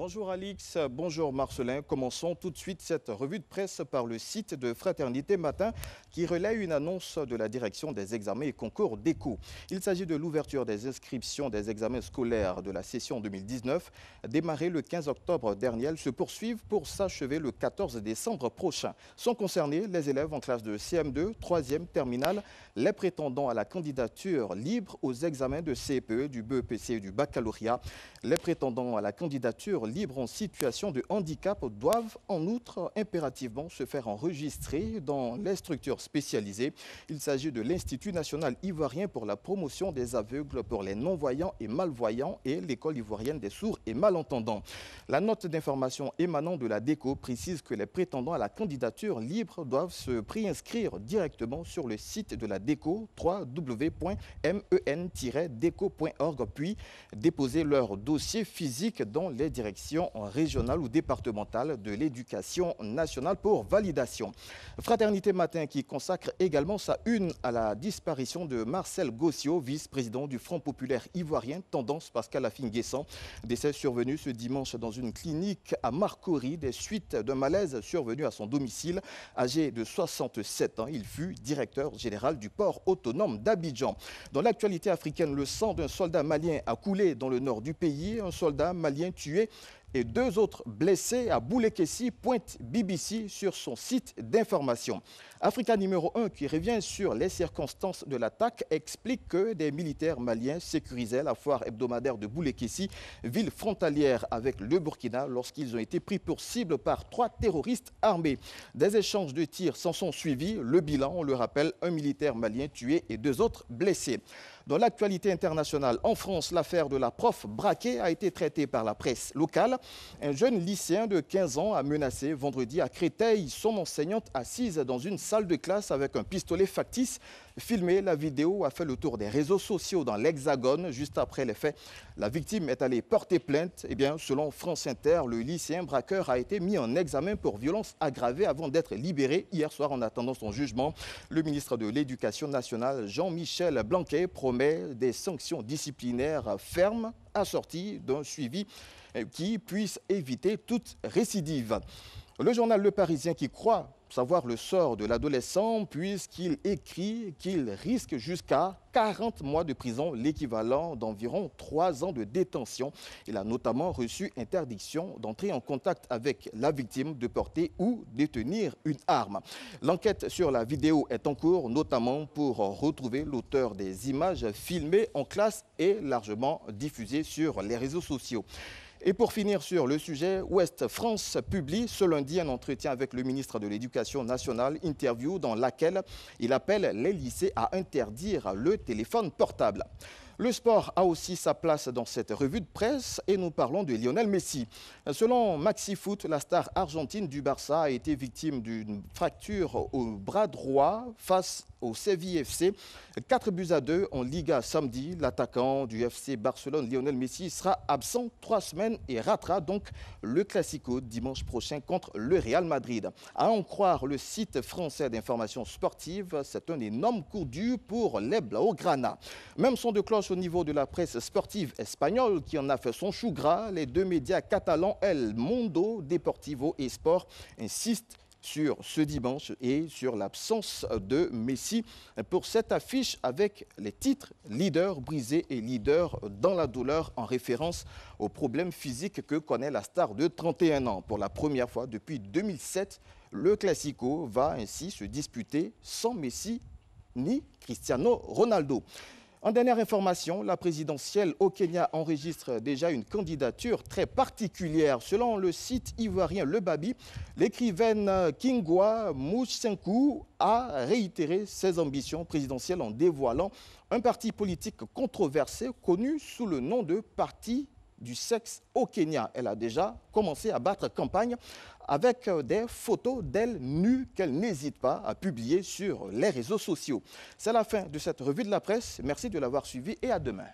Bonjour Alix, bonjour Marcelin. Commençons tout de suite cette revue de presse par le site de Fraternité Matin qui relaie une annonce de la direction des examens et concours d'ECO. Il s'agit de l'ouverture des inscriptions des examens scolaires de la session 2019. Démarrées le 15 octobre dernier, elles se poursuivent pour s'achever le 14 décembre prochain. Sont concernés les élèves en classe de CM2, 3e, terminale, les prétendants à la candidature libre aux examens de CPE, du BEPC et du baccalauréat. Les prétendants à la candidature libre en situation de handicap doivent en outre impérativement se faire enregistrer dans les structures spécialisées. Il s'agit de l'Institut national ivoirien pour la promotion des aveugles pour les non-voyants et malvoyants et l'École ivoirienne des sourds et malentendants. La note d'information émanant de la DECO précise que les prétendants à la candidature libre doivent se préinscrire directement sur le site de la DECO, www.men-deco.org, puis déposer leur dossier physique dans les directions régionales ou départementales de l'éducation nationale pour validation. Fraternité Matin qui consacre également sa une à la disparition de Marcel Gossio, vice-président du Front populaire ivoirien, tendance Pascal Afin-Guessant. Décès survenu ce dimanche dans une clinique à Marcory des suites d'un malaise survenu à son domicile. Âgé de 67 ans, il fut directeur général du port autonome d'Abidjan. Dans l'actualité africaine, le sang d'un soldat malien a coulé dans le nord du pays. Un soldat malien tué et 2 autres blessés à Boulekessi, pointe BBC sur son site d'information. Africa numéro 1 qui revient sur les circonstances de l'attaque explique que des militaires maliens sécurisaient la foire hebdomadaire de Boulekessi, ville frontalière avec le Burkina, lorsqu'ils ont été pris pour cible par 3 terroristes armés. Des échanges de tirs s'en sont suivis. Le bilan, on le rappelle, un militaire malien tué et 2 autres blessés. Dans l'actualité internationale, en France, l'affaire de la prof braquée a été traitée par la presse locale. Un jeune lycéen de 15 ans a menacé vendredi à Créteil son enseignante assise dans une salle de classe avec un pistolet factice. Filmé, la vidéo a fait le tour des réseaux sociaux dans l'Hexagone. Juste après les faits, la victime est allée porter plainte. Selon France Inter, le lycéen braqueur a été mis en examen pour violence aggravée avant d'être libéré hier soir en attendant son jugement. Le ministre de l'Éducation nationale, Jean-Michel Blanquer, promet des sanctions disciplinaires fermes assorties d'un suivi qui puisse éviter toute récidive. Le journal Le Parisien qui croit savoir le sort de l'adolescent puisqu'il écrit qu'il risque jusqu'à 40 mois de prison, l'équivalent d'environ 3 ans de détention. Il a notamment reçu interdiction d'entrer en contact avec la victime, de porter ou détenir une arme. L'enquête sur la vidéo est en cours, notamment pour retrouver l'auteur des images filmées en classe et largement diffusées sur les réseaux sociaux. Et pour finir sur le sujet, Ouest France publie ce lundi un entretien avec le ministre de l'Éducation nationale, interview dans laquelle il appelle les lycées à interdire le téléphone portable. Le sport a aussi sa place dans cette revue de presse et nous parlons de Lionel Messi. Selon Maxi Foot, la star argentine du Barça a été victime d'une fracture au bras droit face au Séville FC. 4-2 en Liga samedi. L'attaquant du FC Barcelone, Lionel Messi, sera absent 3 semaines et ratera donc le Classico dimanche prochain contre le Real Madrid. À en croire le site français d'information sportive, c'est un énorme coup dur pour les Blaugrana. Même son de cloche au niveau de la presse sportive espagnole qui en a fait son chou gras. Les 2 médias catalans, El Mundo, Deportivo et Sport, insistent sur ce dimanche et sur l'absence de Messi pour cette affiche avec les titres « Leader brisé » et « Leader dans la douleur » en référence aux problèmes physiques que connaît la star de 31 ans. Pour la première fois depuis 2007, le Classico va ainsi se disputer sans Messi ni Cristiano Ronaldo. En dernière information, la présidentielle au Kenya enregistre déjà une candidature très particulière. Selon le site ivoirien Le Babi, l'écrivaine Kingwa Mouchenkou a réitéré ses ambitions présidentielles en dévoilant un parti politique controversé connu sous le nom de Parti du sexe au Kenya. Elle a déjà commencé à battre campagne avec des photos d'elle nue qu'elle n'hésite pas à publier sur les réseaux sociaux. C'est la fin de cette revue de la presse. Merci de l'avoir suivi et à demain.